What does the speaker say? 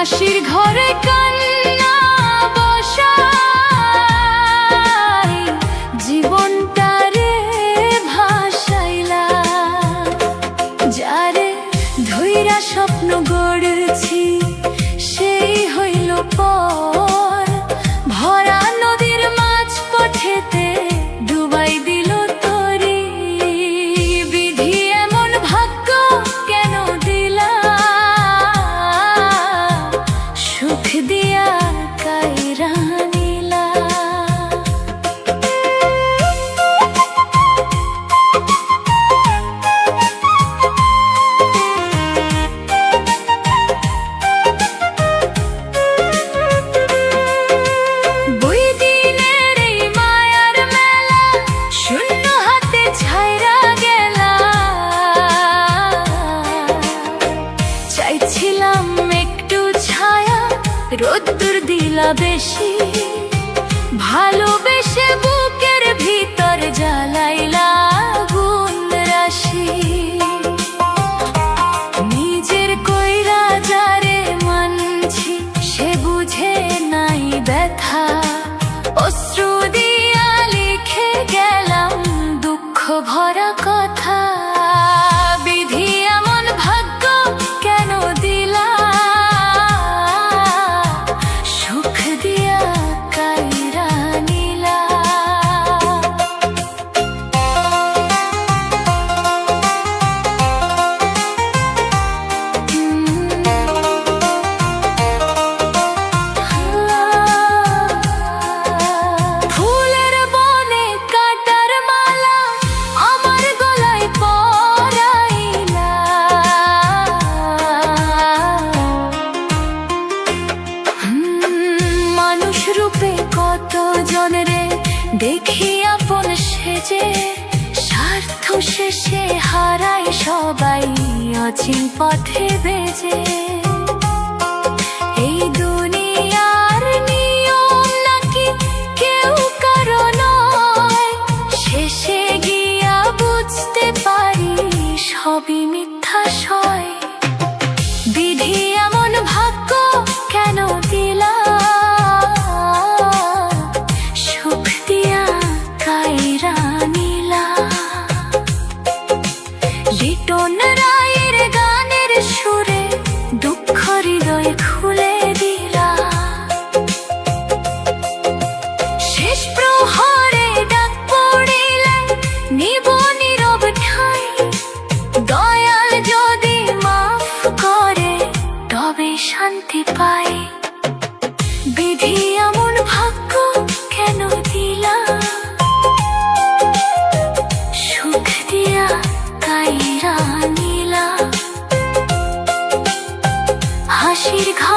হাসির ঘরে কান্না বসাই জীবনটারে ভাসাইলা, যারে ধইরা স্বপ্ন গড়ছি সেই হইল পর, ভরা নদীর মাঝ পথেতে ডুবাই দিল তরি। বিধি এমন ভাগ্য কেন দিলা, সুখ দিয়া কাইরা নিলা। চাইছিলাম একটু ছায়া, রোদ্দুর দিলা বেশি, ভালোবেসে বুকের ভিতর জ্বালাইলা আগুন রাশি। নিজের কইরা যারে মানছি সে বুঝে নাই ব্যথা, অশ্রু দিয়া লিখে গেলাম দুঃখ ভরা কথা। বিধি এমন ভাগ্য কেন দিলা, সুখ দিয়া কাইরা নিলা। ফুলের বনে কাটার মালা আমার গলায় পরাইলা, মানুষ রূপে কত জনরে দেখি আপন সেজে, স্বার্থ শেষে হারায় সবাই অচিন পথে বেজে। এই দুনিয়ার নিয়ম নাকি কেউ কারো নয়, শেষে গিয়া বুঝতে পারি সবই মিথ্যা সয়। বিধি এমন ভাগ্য কেন দিলা, সুখ দিয়া কাইরা নিলা। লিটন রায়ের গানের সুরে দুঃখ হৃদয় খুলে দিলা, শেষ প্রহরে ডাক পড়িলে নিব নীরব ঠাই, দয়াল যদি মাফ করে তবে শান্তি পাই। বিধি এমন ভাগ্য কেন দিলা, সুখ দিয়া কাইরা নিলা। হাসির ঘর